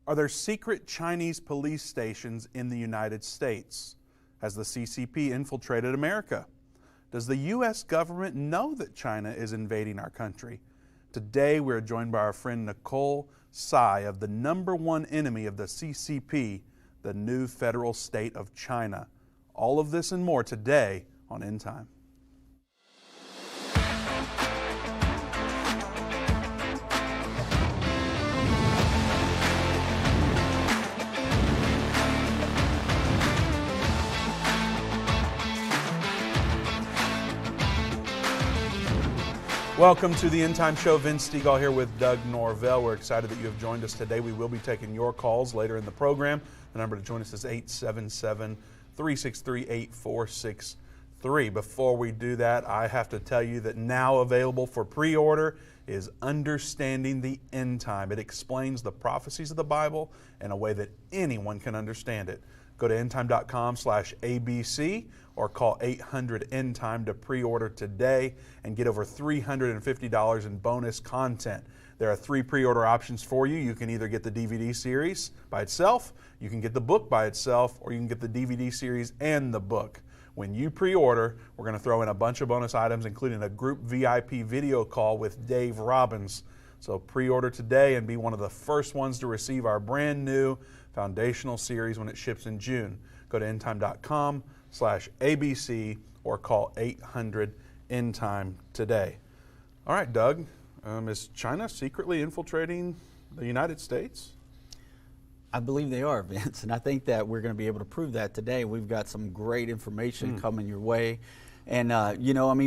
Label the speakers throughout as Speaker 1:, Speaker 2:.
Speaker 1: Are there secret Chinese police stations in the United States? Has the CCP infiltrated America? Does the U.S. government know that China is invading our country? Today we are joined by our friend Nicole Tsai of the #1 enemy of the CCP, the new federal state of China. All of this and more today on Endtime. Welcome to the Endtime Show. Vince Stegall here with Doug Norvell. We're excited that you have joined us today. We will be taking your calls later in the program. The number to join us is 877-363-8463. Before we do that, I have to tell you that now available for pre-order is Understanding the End Time. It explains the prophecies of the Bible in a way that anyone can understand it. Go to endtime.com/ABC or call 800-ENDTIME to pre-order today and get over $350 in bonus content. There are 3 pre-order options for you. You can either get the DVD series by itself, you can get the book by itself, or you can get the DVD series and the book. When you pre-order, we're going to throw in a bunch of bonus items, including a group VIP video call with Dave Robbins. So pre-order today and be one of the first ones to receive our brand new foundational series when it ships in June. Go to endtime.com/ABC or call 800-ENDTIME today. All right, Doug, is China secretly infiltrating the United States?
Speaker 2: I believe they are, Vince, and I think that we're going to be able to prove that today. We've got some great information coming your way. And,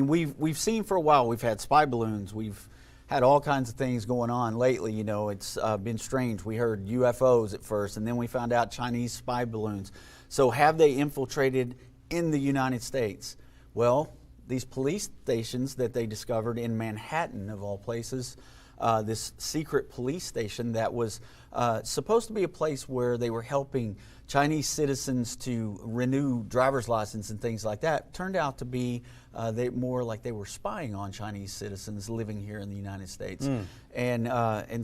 Speaker 2: we've seen for a while, we've had spy balloons, we've had all kinds of things going on lately. It's been strange. We heard UFOs at first, and then we found out Chinese spy balloons. So have they infiltrated in the United States? Well, these police stations that they discovered in Manhattan, of all places, this secret police station that was supposed to be a place where they were helping Chinese citizens to renew driver's license and things like that, turned out to be more like they were spying on Chinese citizens living here in the United States. And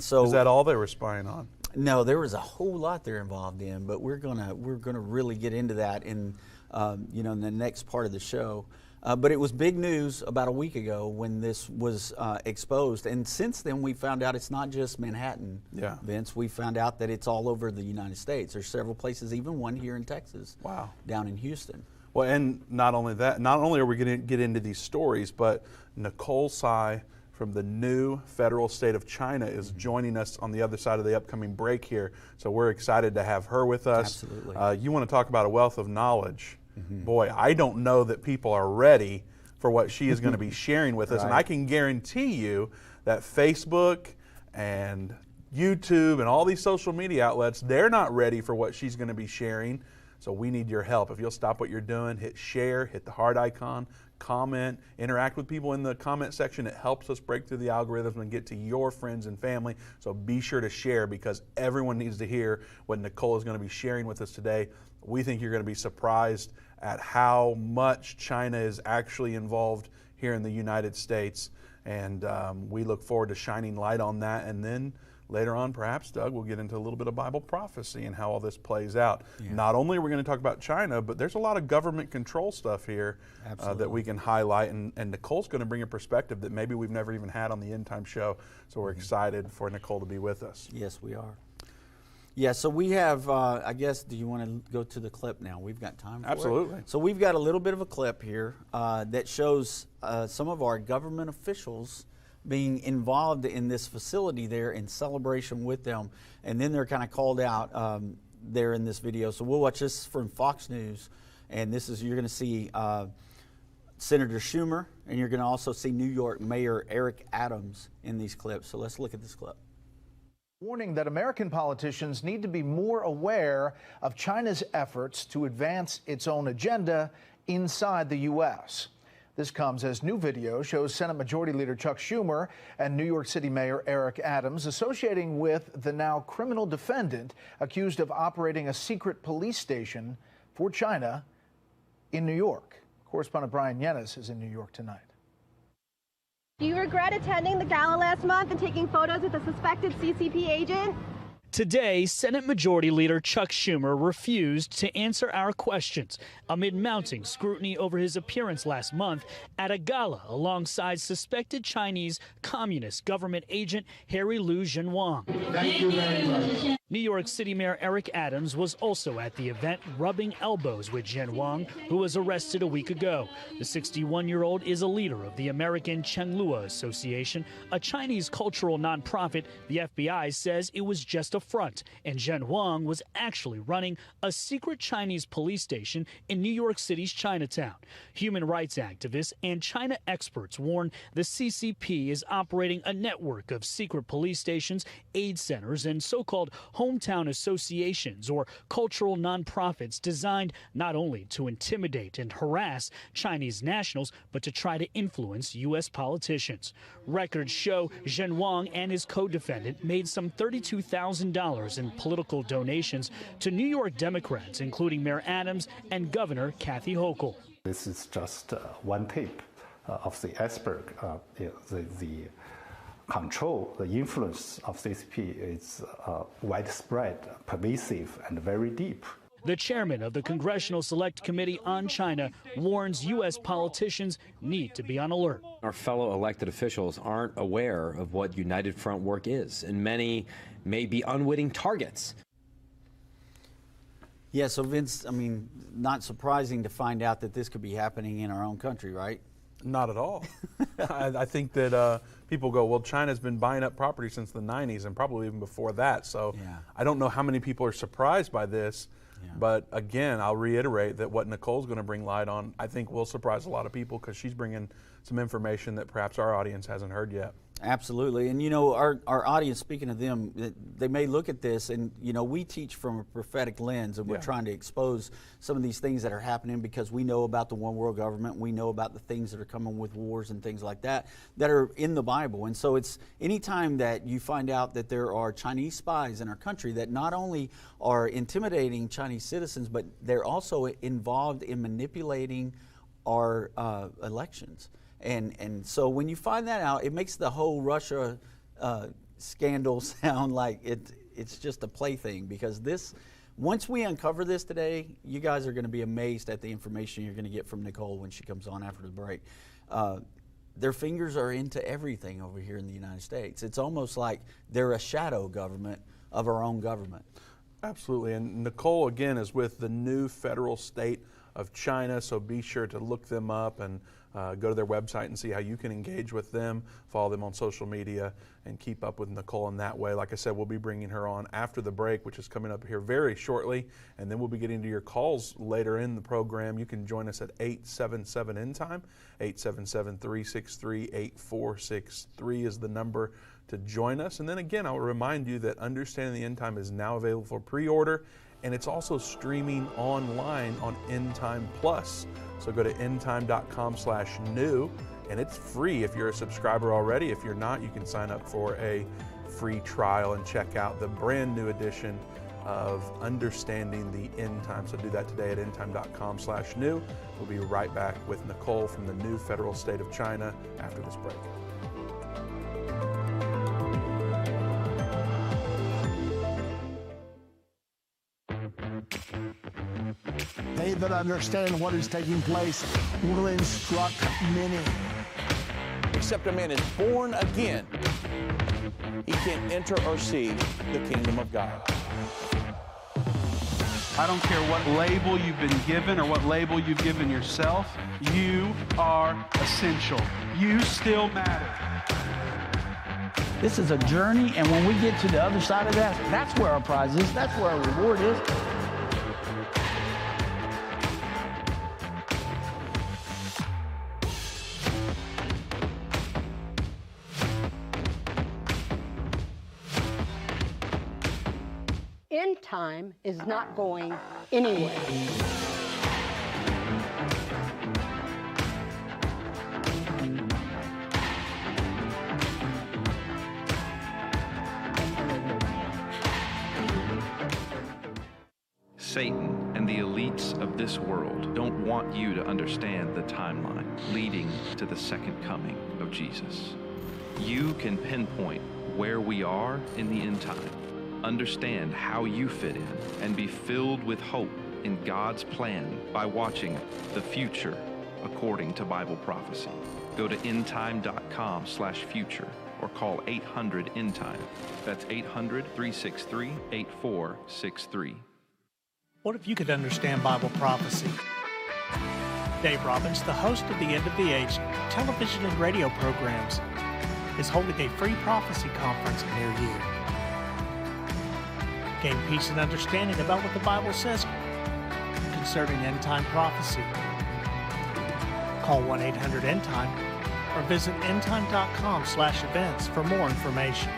Speaker 2: so,
Speaker 1: is that all they were spying on?
Speaker 2: No, there was a whole lot they're involved in, but we're gonna really get into that in in the next part of the show. But it was big news about a week ago when this was exposed. And since then, we found out it's not just Manhattan, Vince. We found out that it's all over the United States. There's several places, even one here in Texas, down in Houston.
Speaker 1: Well, and not only that, not only are we going to get into these stories, but Nicole Tsai from the new federal state of China is joining us on the other side of the upcoming break here. So we're excited to have her with us.
Speaker 2: Absolutely.
Speaker 1: You want to talk about a wealth of knowledge. Boy, I don't know that people are ready for what she is going to be sharing with us. And I can guarantee you that Facebook and YouTube and all these social media outlets, they're not ready for what she's going to be sharing. So we need your help. If you'll stop what you're doing, hit share, hit the heart icon, comment, interact with people in the comment section. It helps us break through the algorithm and get to your friends and family. So be sure to share because everyone needs to hear what Nicole is going to be sharing with us today. We think you're going to be surprised at how much China is actually involved here in the United States. And we look forward to shining light on that. And then later on, perhaps, Doug, we'll get into a little bit of Bible prophecy and how all this plays out. Not only are we going to talk about China, but there's a lot of government control stuff here that we can highlight. And Nicole's going to bring a perspective that maybe we've never even had on the End Time Show. So we're excited for Nicole to be with us.
Speaker 2: Yes, we are. Yeah, so we have, I guess, do you want to go to the clip now? We've got time for
Speaker 1: Absolutely.
Speaker 2: it. So we've got a little bit of a clip here that shows some of our government officials being involved in this facility there in celebration with them. And then they're kind of called out there in this video. So we'll watch this from Fox News. And this is, you're going to see Senator Schumer, and you're going to also see New York Mayor Eric Adams in these clips. So let's look at this clip.
Speaker 3: Warning that American politicians need to be more aware of China's efforts to advance its own agenda inside the U.S. This comes as new video shows Senate Majority Leader Chuck Schumer and New York City Mayor Eric Adams associating with the now criminal defendant accused of operating a secret police station for China in New York. Correspondent Brian Yennis is in New York tonight.
Speaker 4: Do you regret attending the gala last month and taking photos with a suspected CCP agent? Today, Senate Majority Leader Chuck Schumer refused to answer our questions amid mounting scrutiny over his appearance last month at a gala alongside suspected Chinese Communist government agent Harry Lu Zhenwang.
Speaker 5: Thank you very much.
Speaker 4: New York City Mayor Eric Adams was also at the event, rubbing elbows with Zhenwang, who was arrested a week ago. The 61-year-old is a leader of the American Chenghua Association, a Chinese cultural nonprofit. The FBI says it was just a front, and Zhenwang was actually running a secret Chinese police station in New York City's Chinatown. Human rights activists and China experts warn the CCP is operating a network of secret police stations, aid centers, and so-called hometown associations or cultural nonprofits designed not only to intimidate and harass Chinese nationals, but to try to influence U.S. politicians. Records show Zhenwang and his co-defendant made some $32,000 in political donations to New York Democrats, including Mayor Adams and Governor Kathy Hochul.
Speaker 6: This is just one tip of the iceberg. The control, the influence of CCP is widespread, pervasive, and very deep.
Speaker 4: The chairman of the Congressional Select Committee on China warns U.S. politicians need to be on alert.
Speaker 7: Our fellow elected officials aren't aware of what United Front work is, and many may be unwitting targets.
Speaker 2: Yeah, so Vince, I mean, not surprising to find out that this could be happening in our own country, right?
Speaker 1: Not at all. I think that people go, well, China's been buying up property since the 90s and probably even before that. So
Speaker 2: Yeah.
Speaker 1: I don't know how many people are surprised by this.
Speaker 2: Yeah.
Speaker 1: But again, I'll reiterate that what Nicole's going to bring light on, I think will surprise a lot of people because she's bringing some information that perhaps our audience hasn't heard yet.
Speaker 2: Absolutely. And, you know, our audience, speaking of them, they may look at this and, you know, we teach from a prophetic lens and we're trying to expose some of these things that are happening because we know about the one world government. We know about the things that are coming with wars and things like that that are in the Bible. And so it's anytime that you find out that there are Chinese spies in our country that not only are intimidating Chinese citizens, but they're also involved in manipulating our elections. And so when you find that out, it makes the whole Russia scandal sound like it's just a plaything because once we uncover this today, you guys are going to be amazed at the information you're going to get from Nicole when she comes on after the break. Their fingers are into everything over here in the United States. It's almost like they're a shadow government of our own government.
Speaker 1: Absolutely. And Nicole, again, is with the new federal state of China, so be sure to look them up and go to their website and see how you can engage with them, follow them on social media, and keep up with Nicole in that way. Like I said, we'll be bringing her on after the break, which is coming up here very shortly, and then we'll be getting to your calls later in the program. You can join us at 877 Endtime. 877-363-8463 is the number to join us. And then again, I will remind you that Understanding the End Time is now available for pre-order, and it's also streaming online on Endtime Plus. So go to endtime.com/new, and it's free if you're a subscriber already. If you're not, you can sign up for a free trial and check out the brand new edition of Understanding the End Time. So do that today at endtime.com/new. We'll be right back with Nicole from the new federal state of China after this break.
Speaker 8: They that understand what is taking place will instruct many.
Speaker 9: Except a man is born again, he can't enter or see the kingdom of God.
Speaker 10: I don't care what label you've been given or what label you've given yourself. You are essential. You still matter.
Speaker 11: This is a journey, and when we get to the other side of that, that's where our prize is. That's where our reward is.
Speaker 12: End time is not going anywhere.
Speaker 13: Satan and the elites of this world don't want you to understand the timeline leading to the second coming of Jesus. You can pinpoint where we are in the end time understand how you fit in, and be filled with hope in God's plan by watching The Future According to Bible Prophecy. Go to endtime.com/future or call 800-ENDTIME. That's 800-363-8463.
Speaker 14: What if you could understand Bible prophecy? Dave Robbins, the host of the End of the Age television and radio programs, is holding a free prophecy conference near you. Gain peace and understanding about what the Bible says concerning end-time prophecy. Call 1-800-ENDTIME or visit endtime.com/events for more information.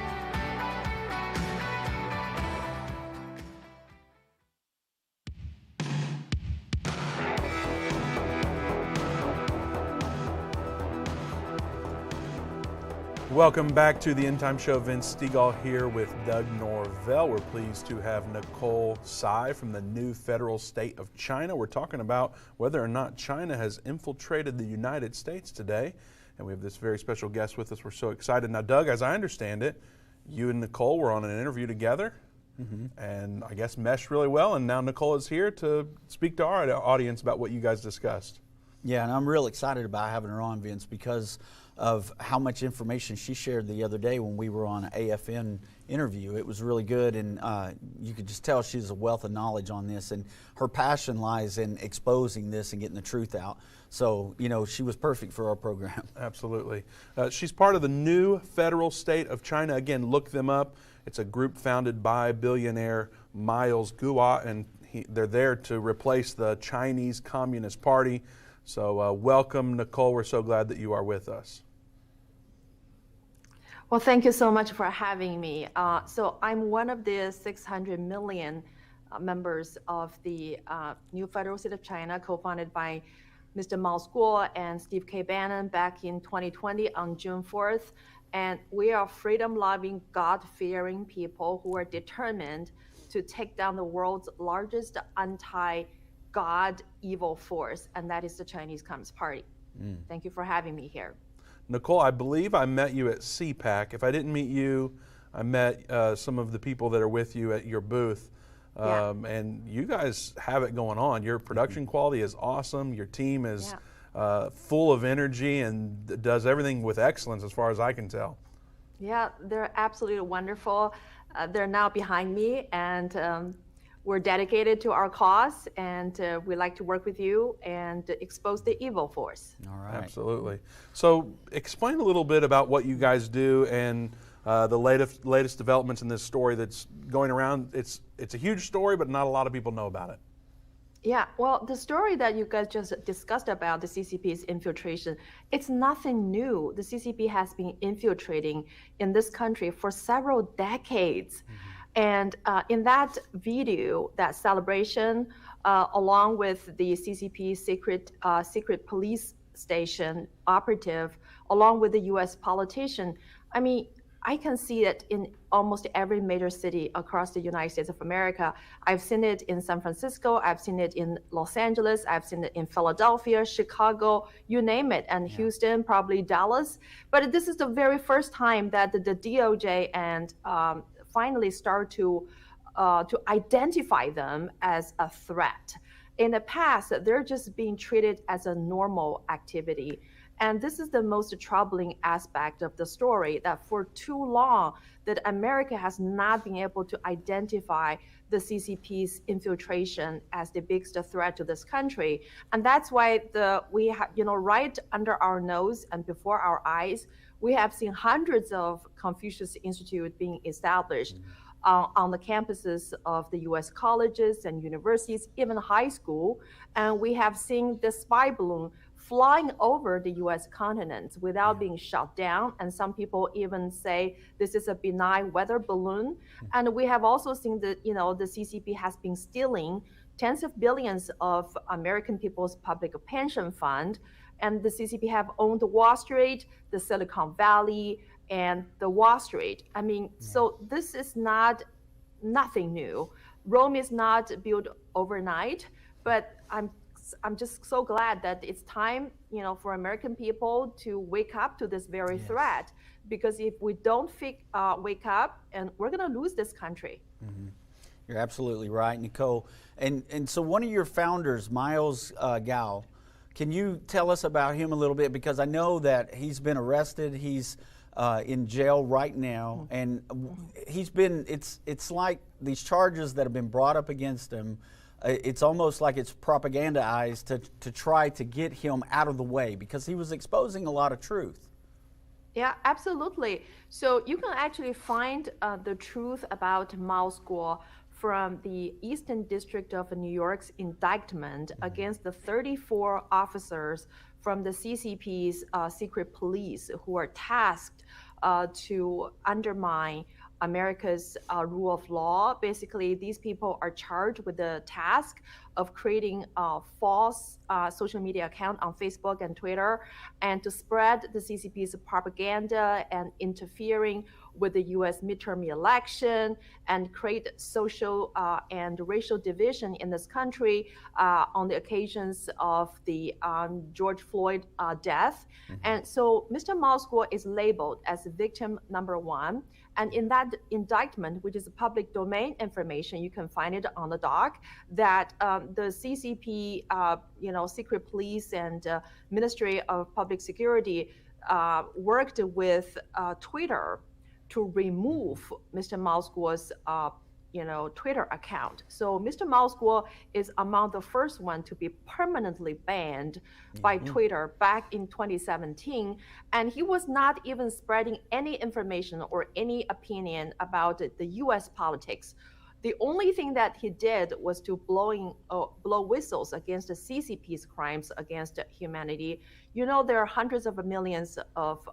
Speaker 1: Welcome back to the End Time Show. Vince Stegall here with Doug Norvell. We're pleased to have Nicole Tsai from the new federal state of China. We're talking about whether or not China has infiltrated the United States today. And we have this very special guest with us. We're so excited. Now, Doug, as I understand it, you and Nicole were on an interview together and I guess meshed really well. And now Nicole is here to speak to our audience about what you guys discussed.
Speaker 2: Yeah, and I'm real excited about having her on, Vince, because of how much information she shared the other day when we were on an AFN interview. It was really good, and you could just tell she's a wealth of knowledge on this, and her passion lies in exposing this and getting the truth out. So, you know, she was perfect for our program.
Speaker 1: Absolutely. She's part of the new federal state of China. Again, look them up. It's a group founded by billionaire Miles Guo, and they're there to replace the Chinese Communist Party. So welcome, Nicole. We're so glad that you are with us.
Speaker 15: Well, thank you so much for having me. So I'm one of the 600 million members of the new federal state of China, co-founded by Mr. Miles Guo and Steve K. Bannon back in 2020 on June 4th. And we are freedom-loving, God-fearing people who are determined to take down the world's largest anti-God evil force, and that is the Chinese Communist Party. Thank you for having me here.
Speaker 1: Nicole, I believe I met you at CPAC. If I didn't meet you, I met some of the people that are with you at your booth. And you guys have it going on. Your production quality is awesome. Your team is full of energy and does everything with excellence as far as I can tell.
Speaker 15: Yeah, they're absolutely wonderful. They're now behind me, and we're dedicated to our cause, and we like to work with you and expose the evil force.
Speaker 2: All right.
Speaker 1: Absolutely. So explain a little bit about what you guys do and the latest developments in this story that's going around. It's a huge story, but not a lot of people know about it.
Speaker 15: Yeah, well, the story that you guys just discussed about the CCP's infiltration, it's nothing new. The CCP has been infiltrating in this country for several decades. And in that video, that celebration, along with the CCP secret police station operative, along with the U.S. politician, I mean, I can see it in almost every major city across the United States of America. I've seen it in San Francisco, I've seen it in Los Angeles, I've seen it in Philadelphia, Chicago, you name it, and Houston, probably Dallas. But this is the very first time that the DOJ and finally start to identify them as a threat. In the past, they're just being treated as a normal activity. And this is the most troubling aspect of the story, that for too long, that America has not been able to identify the CCP's infiltration as the biggest threat to this country. And that's why we have, right under our nose and before our eyes, we have seen hundreds of Confucius Institute being established on the campuses of the U.S. colleges and universities, even high school. And we have seen the spy balloon flying over the U.S. continent without being shot down. And some people even say this is a benign weather balloon. And we have also seen that, the CCP has been stealing tens of billions of American people's public pension fund. And the CCP have owned Wall Street, the Silicon Valley, and the Wall Street. I mean, so this is nothing new. Rome is not built overnight, but I'm just so glad that it's time, for American people to wake up to this very threat. Because if we don't wake up, and we're going to lose this country.
Speaker 2: You're absolutely right, Nicole. And so one of your founders, Miles Gao, can you tell us about him a little bit? Because I know that he's been arrested. He's in jail right now, and he's been. It's like these charges that have been brought up against him. It's almost like it's propagandized to try to get him out of the way because he was exposing a lot of truth.
Speaker 15: Yeah, absolutely. So you can actually find the truth about Miles Guo from the Eastern District of New York's indictment against the 34 officers from the CCP's secret police who are tasked to undermine America's rule of law. Basically, these people are charged with the task of creating a false social media account on Facebook and Twitter and to spread the CCP's propaganda and interfering with the U.S. midterm election and create social and racial division in this country on the occasions of the George Floyd death. And so Mr. Miles Guo is labeled as victim number 1. And in that indictment, which is public domain information, you can find it on the doc, that the CCP, secret police and Ministry of Public Security worked with Twitter to remove Mr. Miles Guo's Twitter account. So Mr. Miles Guo is among the first one to be permanently banned by Twitter back in 2017. And he was not even spreading any information or any opinion about the US politics. The only thing that he did was to blow whistles against the CCP's crimes against humanity. You know, there are hundreds of millions of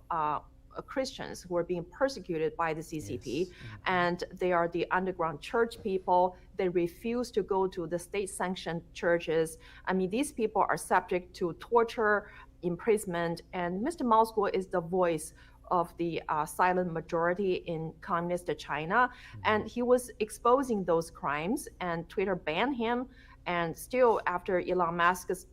Speaker 15: Christians who are being persecuted by the CCP, and they are the underground church people. They refuse to go to the state-sanctioned churches. I mean, these people are subject to torture, imprisonment, and Mr. Miles Guo is the voice of the silent majority in communist China, and he was exposing those crimes, and Twitter banned him. And still, after Elon Musk's,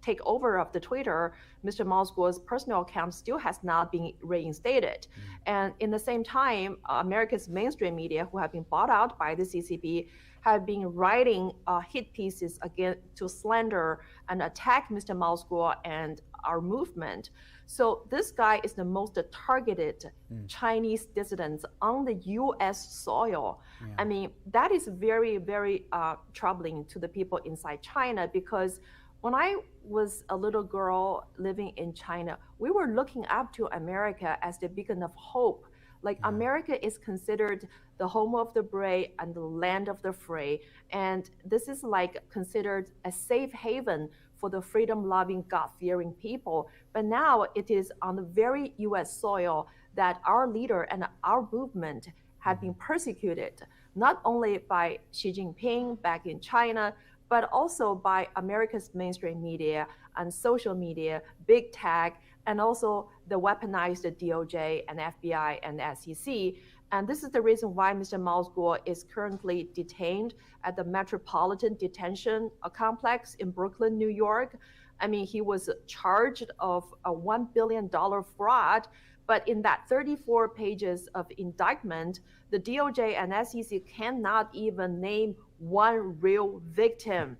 Speaker 15: takeover of the Twitter, Mr. Miles Guo's personal account still has not been reinstated. And in the same time, America's mainstream media, who have been bought out by the CCP, have been writing hit pieces again to slander and attack Mr. Miles Guo and our movement. So this guy is the most targeted Chinese dissident on the U.S. soil. I mean, that is very, very troubling to the people inside China, because when I was a little girl living in China, we were looking up to America as the beacon of hope. Like America is considered the home of the brave and the land of the free. And this is like considered a safe haven for the freedom-loving, God-fearing people. But now it is on the very US soil that our leader and our movement have been persecuted, not only by Xi Jinping back in China, but also by America's mainstream media and social media, big tech, and also the weaponized DOJ and FBI and SEC. And this is the reason why Mr. Miles Guo is currently detained at the Metropolitan Detention Complex in Brooklyn, New York. I mean, he was charged of a $1 billion fraud, but in that 34 pages of indictment, the DOJ and SEC cannot even name one real victim,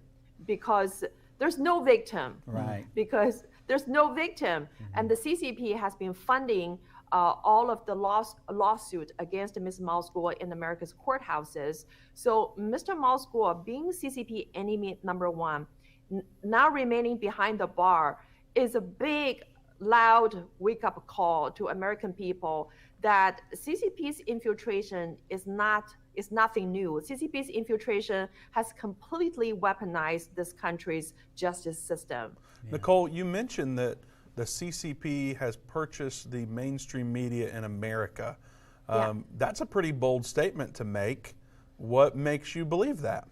Speaker 15: because there's no victim.
Speaker 2: Right.
Speaker 15: Because there's no victim. And the CCP has been funding all of the lawsuit against Ms. Miles Guo in America's courthouses. So Mr. Miles Guo, being CCP enemy number 1, now remaining behind the bar, is a big, loud wake-up call to American people that CCP's infiltration is nothing new. CCP's infiltration has completely weaponized this country's justice system.
Speaker 1: Nicole, you mentioned that the CCP has purchased the mainstream media in America. That's a pretty bold statement to make. What makes you believe that?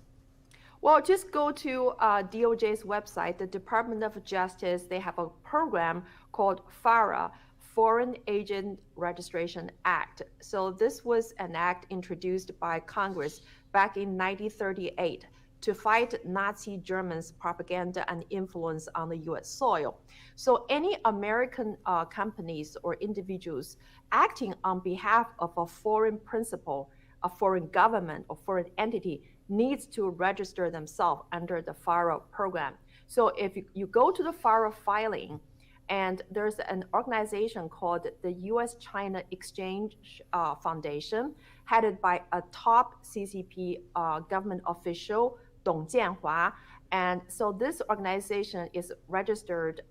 Speaker 15: Well, just go to DOJ's website, the Department of Justice. They have a program called FARA, Foreign Agent Registration Act. So this was an act introduced by Congress back in 1938 to fight Nazi Germans' propaganda and influence on the US soil. So any American companies or individuals acting on behalf of a foreign principal a foreign government or foreign entity needs to register themselves under the FARA program. So if you go to the FARA filing, and there's an organization called the U.S.-China Exchange Foundation, headed by a top CCP government official, Dong Jianhua. And so this organization is registered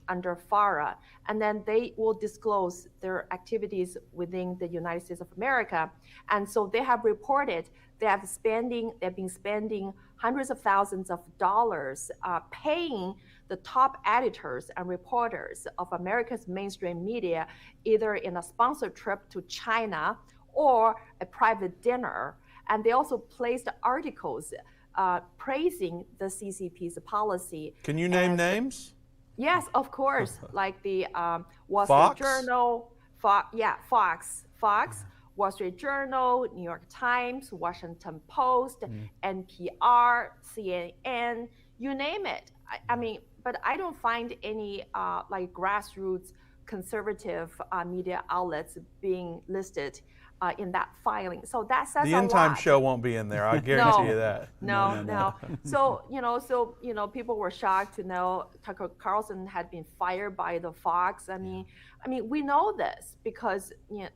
Speaker 15: under FARA, and then they will disclose their activities within the United States of America. And so they have reported they've been spending hundreds of thousands of dollars paying the top editors and reporters of America's mainstream media, either in a sponsored trip to China or a private dinner. And they also placed articles praising the CCP's policy.
Speaker 1: Can you name names?
Speaker 15: Yes, of course. Like the Wall
Speaker 1: Fox?
Speaker 15: Street Journal, Fox, Wall Street Journal, New York Times, Washington Post, NPR, CNN, you name it. I mean, but I don't find any like grassroots conservative media outlets being listed in that filing. So that says
Speaker 1: the
Speaker 15: a
Speaker 1: Endtime
Speaker 15: lot.
Speaker 1: show won't be in there. I guarantee you that.
Speaker 15: No. So people were shocked to know Tucker Carlson had been fired by the Fox. I mean, we know this because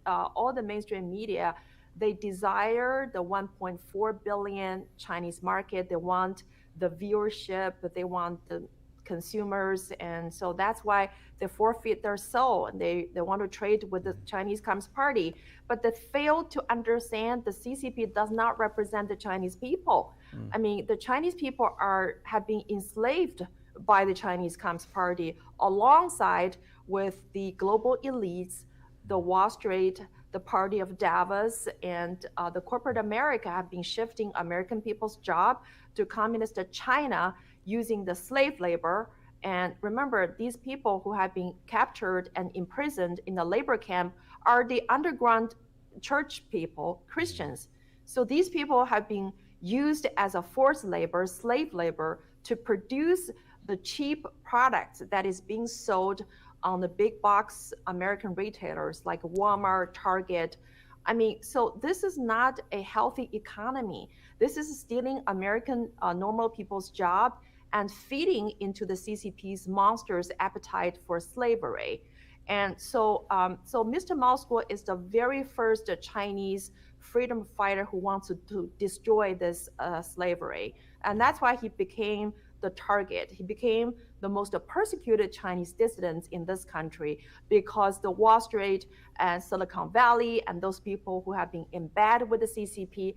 Speaker 15: all the mainstream media, they desire the 1.4 billion Chinese market. They want the viewership, but they want the consumers, and so that's why they forfeit their soul, and they want to trade with the Chinese Communist Party. But they fail to understand the CCP does not represent the Chinese people. I mean, the Chinese people have been enslaved by the Chinese Communist Party alongside with the global elites, the Wall Street, the party of Davos, and the corporate America have been shifting American people's job to communist China using the slave labor. And remember, these people who have been captured and imprisoned in the labor camp are the underground church people, Christians. So these people have been used as a forced labor, slave labor, to produce the cheap products that is being sold on the big box American retailers like Walmart, Target. I mean, so this is not a healthy economy. This is stealing American normal people's job and feeding into the CCP's monster's appetite for slavery. And so Mr. Moscow is the very first Chinese freedom fighter who wants to destroy this slavery. And that's why he became the target. He became the most persecuted Chinese dissidents in this country because the Wall Street and Silicon Valley and those people who have been in bed with the CCP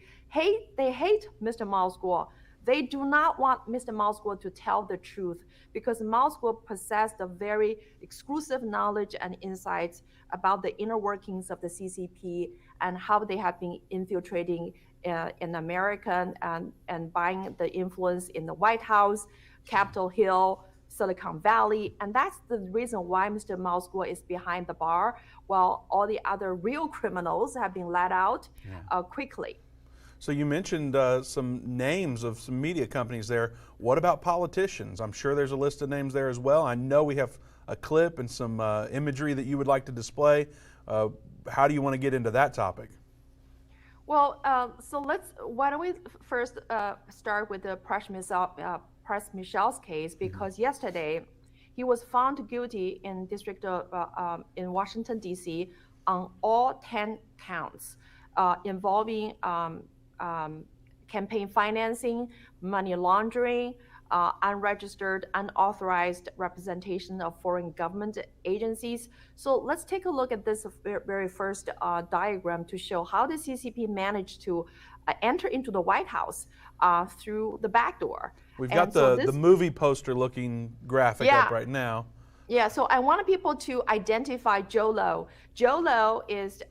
Speaker 15: they hate Mr. Moscow. They do not want Mr. Moscow to tell the truth because Moscow possessed a very exclusive knowledge and insights about the inner workings of the CCP and how they have been infiltrating in America and buying the influence in the White House, Capitol Hill, Silicon Valley. And that's the reason why Mr. Moscow is behind the bar while all the other real criminals have been let out quickly.
Speaker 1: So you mentioned some names of some media companies there. What about politicians? I'm sure there's a list of names there as well. I know we have a clip and some imagery that you would like to display. How do you want to get into that topic?
Speaker 15: Well, why don't we first start with the Press Michel's case, because yesterday he was found guilty in in Washington, D.C. on all 10 counts involving campaign financing, money laundering, unregistered, unauthorized representation of foreign government agencies. So let's take a look at this very first diagram to show how the CCP managed to enter into the White House through the back door.
Speaker 1: We've got the movie poster looking graphic up right now.
Speaker 15: Yeah, so I want people to identify Zhou Lo. Zhou Lo is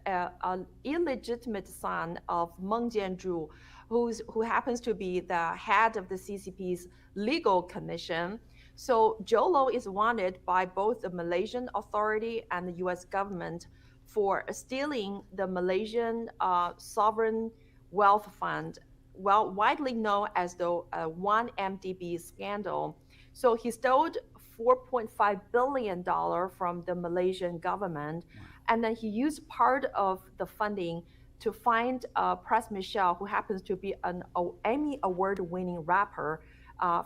Speaker 15: an illegitimate son of Meng Jianzhu, who happens to be the head of the CCP's legal commission. So Zhou Lo is wanted by both the Malaysian authority and the U.S. government for stealing the Malaysian sovereign wealth fund, widely known as the 1MDB scandal. So he stole $4.5 billion from the Malaysian government, and then he used part of the funding to find Press Michelle, who happens to be an Emmy Award-winning rapper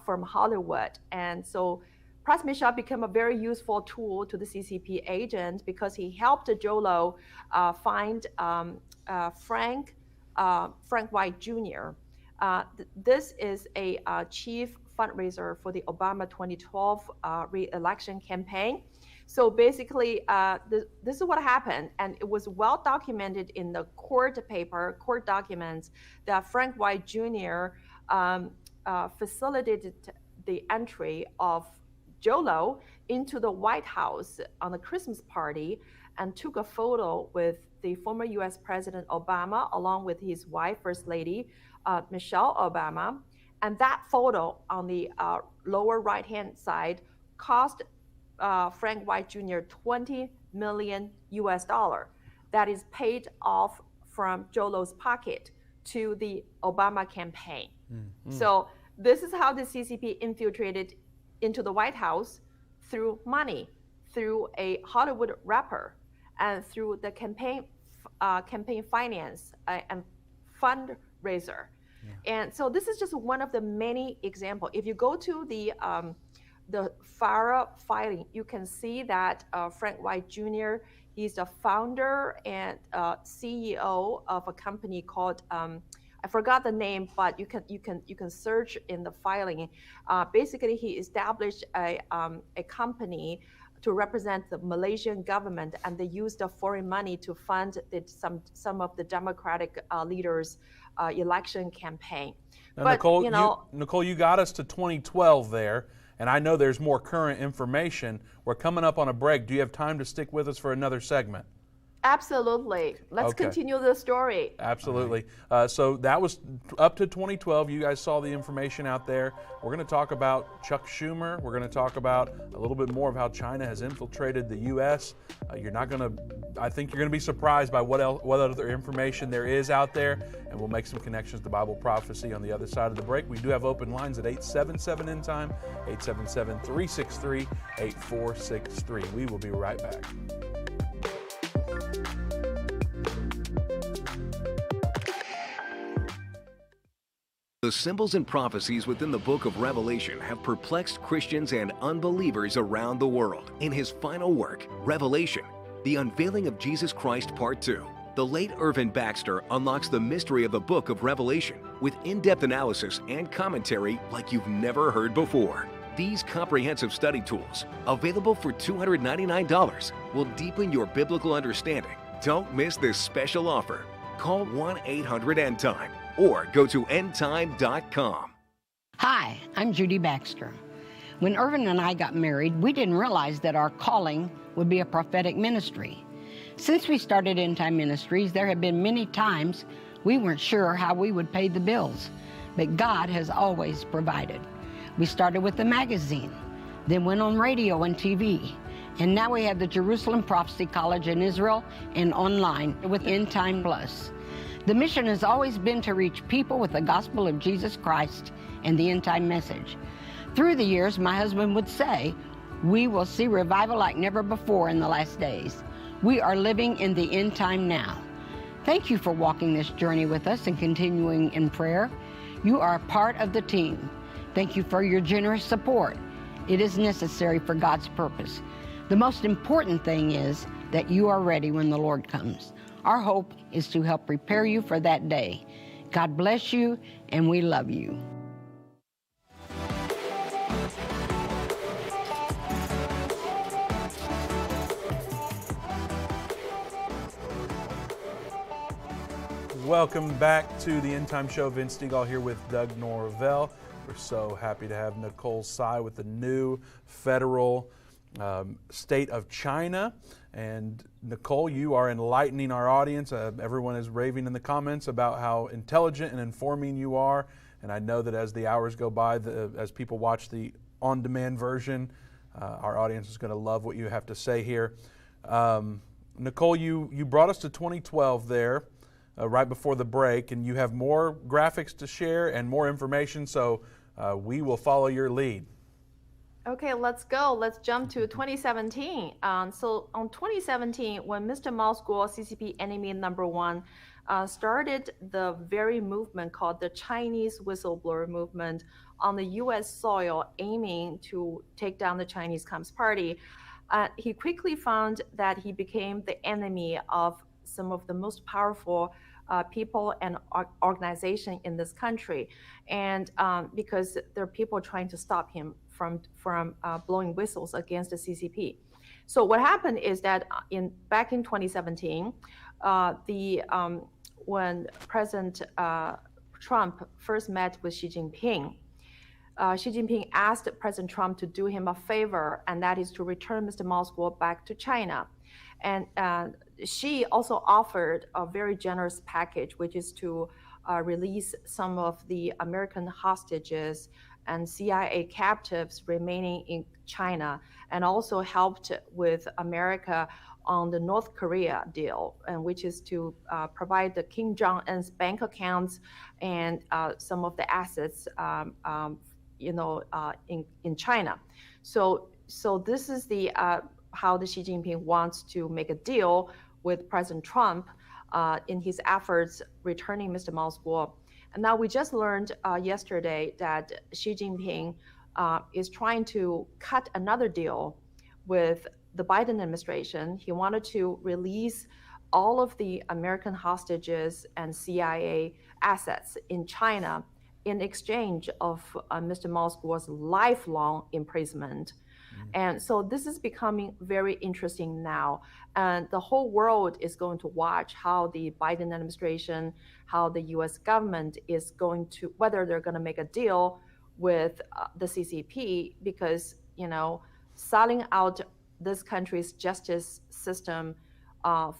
Speaker 15: from Hollywood. And so Press Michelle became a very useful tool to the CCP agent because he helped Jolo find Frank White Jr. This is a chief fundraiser for the Obama 2012 re-election campaign. So basically, this is what happened, and it was well documented in the court documents, that Frank White Jr. Facilitated the entry of Jolo into the White House on a Christmas party and took a photo with the former US President Obama, along with his wife, First Lady Michelle Obama. And that photo on the lower right-hand side cost Frank White Jr. $20 million US. That is paid off from Jolo's pocket to the Obama campaign. Mm-hmm. So this is how the CCP infiltrated into the White House, through money, through a Hollywood rapper, and through the campaign finance and fundraiser. Yeah. And so this is just one of the many examples. If you go to the FARA filing, you can see that Frank White Jr., he's the founder and CEO of a company called I forgot the name, but you can search in the filing. Basically, he established a company to represent the Malaysian government, and they used the foreign money to fund some of the Democratic leaders' election campaign.
Speaker 1: Now,
Speaker 15: but
Speaker 1: Nicole, Nicole, you got us to 2012 there, and I know there's more current information. We're coming up on a break. Do you have time to stick with us for another segment?
Speaker 15: Absolutely. Let's continue the story.
Speaker 1: Absolutely. So that was up to 2012. You guys saw the information out there. We're going to talk about Chuck Schumer. We're going to talk about a little bit more of how China has infiltrated the U.S. I think you're going to be surprised by what other information there is out there, and we'll make some connections to Bible prophecy on the other side of the break. We do have open lines at 877-INTIME, 877-363-8463. We will be right back.
Speaker 16: The symbols and prophecies within the book of Revelation have perplexed Christians and unbelievers around the world. In his final work, Revelation, The Unveiling of Jesus Christ Part 2, the late Irvin Baxter unlocks the mystery of the book of Revelation with in-depth analysis and commentary like you've never heard before. These comprehensive study tools, available for $299, will deepen your biblical understanding. Don't miss this special offer. Call 1-800-ENDTIME or go to endtime.com.
Speaker 12: Hi, I'm Judy Baxter. When Irvin and I got married, we didn't realize that our calling would be a prophetic ministry. Since we started Endtime Ministries, there have been many times we weren't sure how we would pay the bills, but God has always provided. We started with the magazine, then went on radio and TV, and now we have the Jerusalem Prophecy College in Israel and online with Endtime Plus. The mission has always been to reach people with the gospel of Jesus Christ and the end-time message. Through the years, my husband would say, we will see revival like never before in the last days. We are living in the end time now. Thank you for walking this journey with us and continuing in prayer. You are a part of the team. Thank you for your generous support. It is necessary for God's purpose. The most important thing is that you are ready when the Lord comes. Our hope is to help prepare you for that day. God bless you, and we love you.
Speaker 1: Welcome back to the End Time Show. Vince Stegall here with Doug Norvell. We're so happy to have Nicole Sy with the new federal state of China. And Nicole, you are enlightening our audience. Everyone is raving in the comments about how intelligent and informing you are. And I know that as the hours go by, as people watch the on-demand version, our audience is going to love what you have to say here. Nicole, you brought us to 2012 there, right before the break, and you have more graphics to share and more information, so we will follow your lead.
Speaker 15: Okay, let's go. Let's jump to 2017. So on 2017, when Mr. Mouse Guo, CCP enemy number one, started the very movement called the Chinese whistleblower movement on the U.S. soil, aiming to take down the Chinese Communist Party. He quickly found that he became the enemy of some of the most powerful people and organizations in this country, and because there are people trying to stop him from blowing whistles against the CCP. So what happened is that back in 2017, when President Trump first met with Xi Jinping, Xi Jinping asked President Trump to do him a favor, and that is to return Mr. Moscow back to China. And Xi also offered a very generous package, which is to release some of the American hostages and CIA captives remaining in China, and also helped with America on the North Korea deal, and which is to provide the Kim Jong-un's bank accounts and some of the assets, in China. So this is the how the Xi Jinping wants to make a deal with President Trump in his efforts returning Mr. Moscow. And now we just learned yesterday that Xi Jinping is trying to cut another deal with the Biden administration. He wanted to release all of the American hostages and CIA assets in China in exchange of Mr. Moscow's lifelong imprisonment. And so this is becoming very interesting now. And the whole world is going to watch how the Biden administration, how the US government is going to, whether they're going to make a deal with the CCP, because, selling out this country's justice system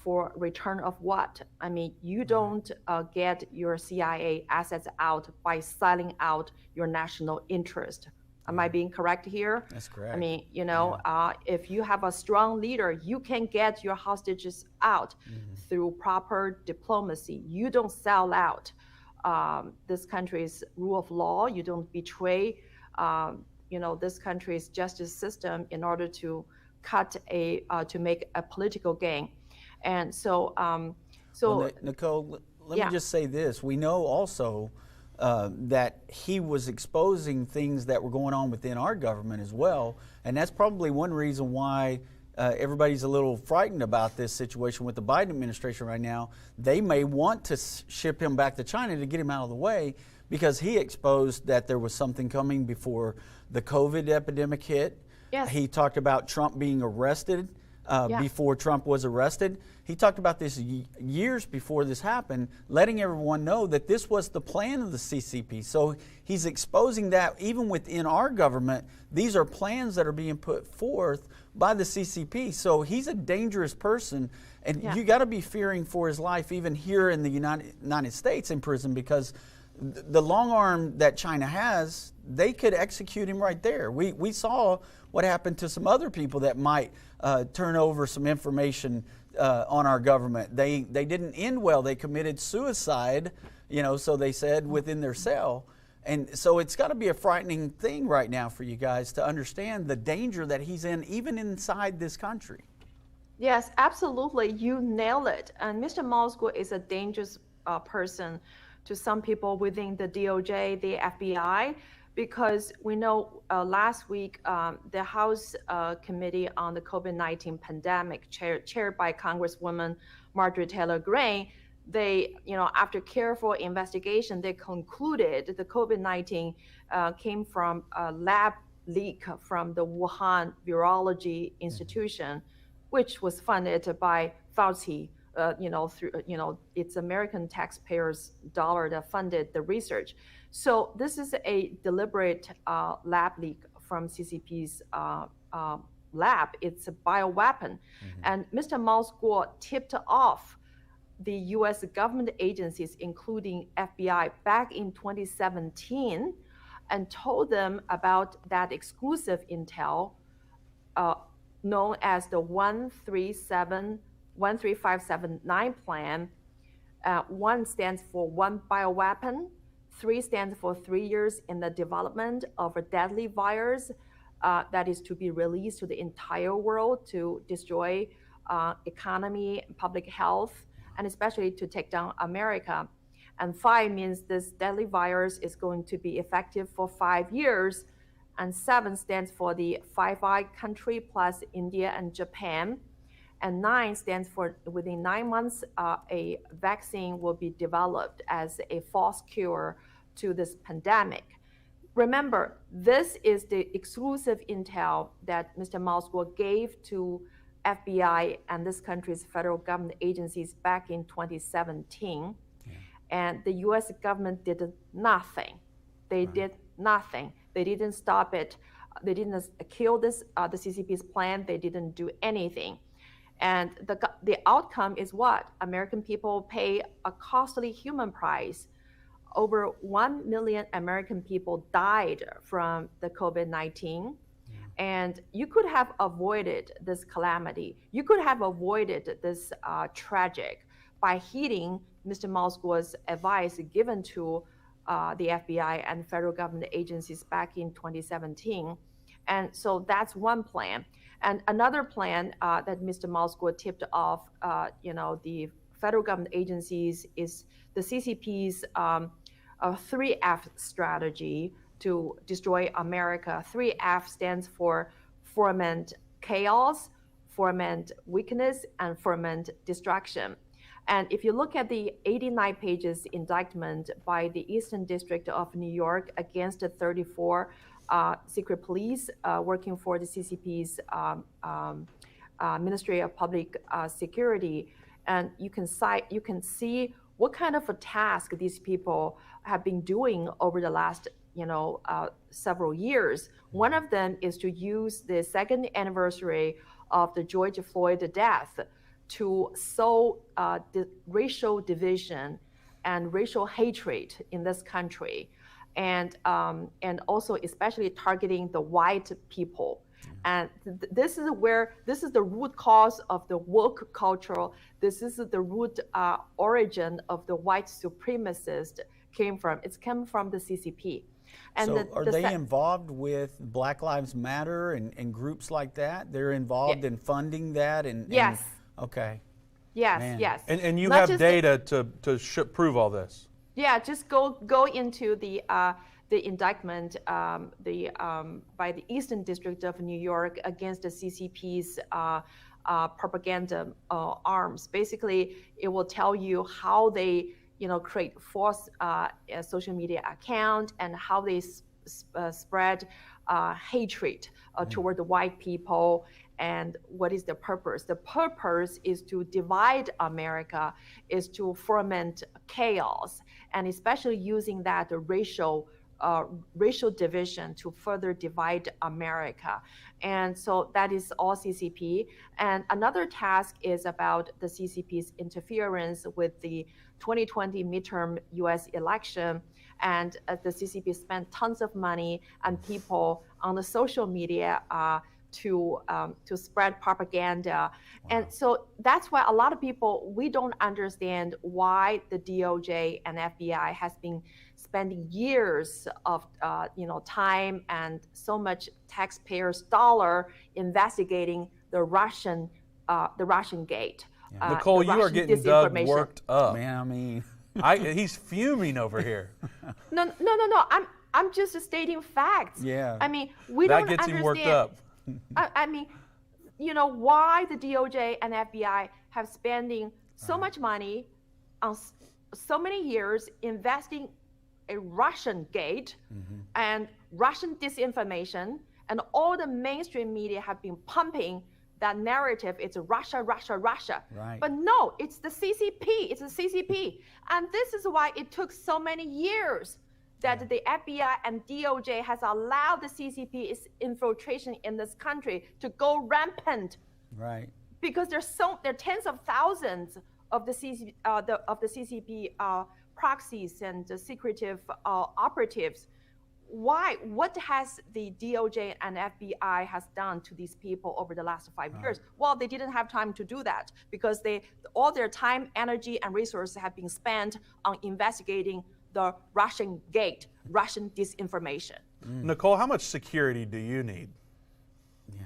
Speaker 15: for return of what? I mean, you don't get your CIA assets out by selling out your national interest. Am I being correct here?
Speaker 2: That's correct.
Speaker 15: I mean, if you have a strong leader, you can get your hostages out through proper diplomacy. You don't sell out this country's rule of law. You don't betray, this country's justice system in order to to make a political gain. And so,
Speaker 2: well, Nicole, let me just say this. We know also that he was exposing things that were going on within our government as well. And that's probably one reason why everybody's a little frightened about this situation with the Biden administration right now. They may want to ship him back to China to get him out of the way, because he exposed that there was something coming before the COVID epidemic hit.
Speaker 15: Yes.
Speaker 2: He talked about Trump being arrested before Trump was arrested. He talked about this years before this happened, letting everyone know that this was the plan of the CCP. So he's exposing that even within our government, these are plans that are being put forth by the CCP. So he's a dangerous person, and you got to be fearing for his life even here in the United States in prison, because the long arm that China has, they could execute him right there. We saw what happened to some other people that might turn over some information on our government. They didn't end well. They committed suicide, so they said, within their cell. And so it's got to be a frightening thing right now for you guys to understand the danger that he's in, even inside this country.
Speaker 15: Yes, absolutely. You nail it. And Mr. Moscow is a dangerous person to some people within the DOJ, the FBI, because we know last week the House Committee on the COVID-19 pandemic, chaired by Congresswoman Marjorie Taylor Greene, they, after careful investigation, they concluded the COVID-19 came from a lab leak from the Wuhan Virology Institution, which was funded by Fauci. Through it's American taxpayers' dollar that funded the research. So this is a deliberate lab leak from CCP's lab. It's a bioweapon, and Mr. Moscow tipped off the U.S. government agencies, including FBI, back in 2017, and told them about that exclusive intel known as the 13579 plan. 1 stands for one bioweapon, 3 stands for 3 years in the development of a deadly virus that is to be released to the entire world to destroy economy, public health, and especially to take down America. And 5 means this deadly virus is going to be effective for 5 years. And 7 stands for the Five Eyes country plus India and Japan. And 9 stands for within 9 months, a vaccine will be developed as a false cure to this pandemic. Remember, this is the exclusive intel that Mr. Moskwa gave to FBI and this country's federal government agencies back in 2017. Yeah. And the US government did nothing. They did nothing. They didn't stop it. They didn't kill this, the CCP's plan. They didn't do anything. And the outcome is what? American people pay a costly human price. Over 1 million American people died from the COVID-19. And you could have avoided this calamity. You could have avoided this tragic by heeding Mr. Moskwa's advice given to the FBI and federal government agencies back in 2017. And so that's one plan. And another plan that Mr. Moskwa tipped off, the federal government agencies is the CCP's 3F strategy to destroy America. 3F stands for foment chaos, foment weakness, and foment destruction. And if you look at the 89 pages indictment by the Eastern District of New York against the 34 secret police working for the CCP's Ministry of Public Security, and you can see what kind of a task these people have been doing over the last several years. One of them is to use the 2nd anniversary of the George Floyd death to sow racial division and racial hatred in this country, and also especially targeting the white people. And this is the root cause of the woke culture. This is the root origin of the white supremacist came from. It's come from the CCP. And
Speaker 2: so are they involved with Black Lives Matter and groups like that? They're involved in funding that?
Speaker 15: Yes.
Speaker 2: Okay.
Speaker 15: Yes,
Speaker 2: Man.
Speaker 15: yes.
Speaker 1: And you have data to prove all this?
Speaker 15: Yeah, just go into the indictment by the Eastern District of New York against the CCP's propaganda arms. Basically, it will tell you how they create false social media account and how they spread hatred toward the white people. And what is the purpose? The purpose is to divide America, is to foment chaos, and especially using that racial division to further divide America. And so that is all CCP. And another task is about the CCP's interference with the 2020 midterm US election. And the CCP spent tons of money and people on the social media to spread propaganda. Wow. And so that's why a lot of people, we don't understand why the DOJ and FBI has been spending years of time and so much taxpayers' dollar investigating the Russian gate.
Speaker 1: Yeah. Nicole, you are getting Doug worked up.
Speaker 2: Man, I mean,
Speaker 1: he's fuming over here.
Speaker 15: No. I'm just stating facts.
Speaker 2: Yeah.
Speaker 15: I mean, we don't understand.
Speaker 1: That gets him worked up.
Speaker 15: I mean, why the DOJ and FBI have spending so much money on so many years investing a Russian gate and Russian disinformation, and all the mainstream media have been pumping that narrative. It's Russia, Russia, Russia.
Speaker 2: Right.
Speaker 15: But no, it's the CCP. It's the CCP. And this is why it took so many years that the FBI and DOJ has allowed the CCP's infiltration in this country to go rampant.
Speaker 2: Right.
Speaker 15: Because there are tens of thousands of the CCP proxies and the secretive operatives. Why? What has the DOJ and FBI has done to these people over the last 5 years? Well, they didn't have time to do that because all their time, energy, and resources have been spent on investigating the Russian gate, Russian disinformation.
Speaker 1: Nicole, how much security do you need?
Speaker 2: Yeah.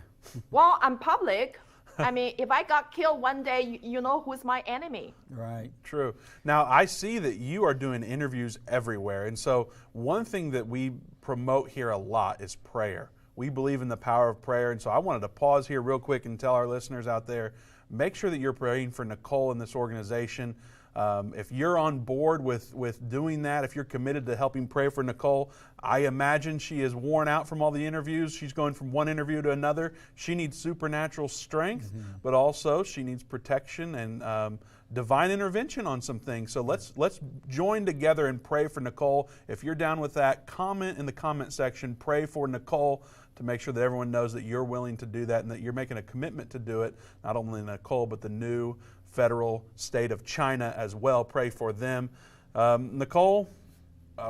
Speaker 15: Well, I'm public. I mean, if I got killed one day, you know who's my enemy.
Speaker 2: Right.
Speaker 1: True. Now, I see that you are doing interviews everywhere. And so one thing that we promote here a lot is prayer. We believe in the power of prayer. And so I wanted to pause here real quick and tell our listeners out there, make sure that you're praying for Nicole and this organization. If you're on board with doing that, if you're committed to helping pray for Nicole, I imagine she is worn out from all the interviews. She's going from one interview to another. She needs supernatural strength, but also she needs protection and divine intervention on some things. So let's join together and pray for Nicole. If you're down with that, comment in the comment section, pray for Nicole, to make sure that everyone knows that you're willing to do that and that you're making a commitment to do it, not only Nicole, but the new federal state of China as well. Pray for them. Nicole,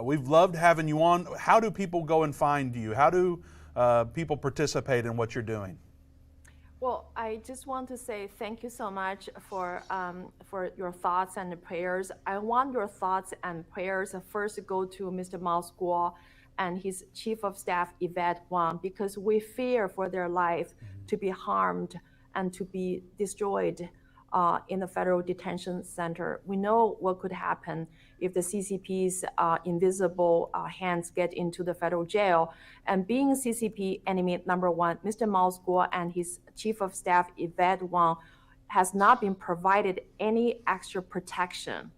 Speaker 1: we've loved having you on. How do people go and find you? How do people participate in what you're doing?
Speaker 15: Well, I just want to say thank you so much for your thoughts and prayers. I want your thoughts and prayers first to go to Mr. Mao Guo and his Chief of Staff, Yvette Wang, because we fear for their life to be harmed and to be destroyed in the federal detention center. We know what could happen if the CCP's invisible hands get into the federal jail. And being CCP enemy number one, Mr. Mao Guo and his Chief of Staff, Yvette Wang, has not been provided any extra protection.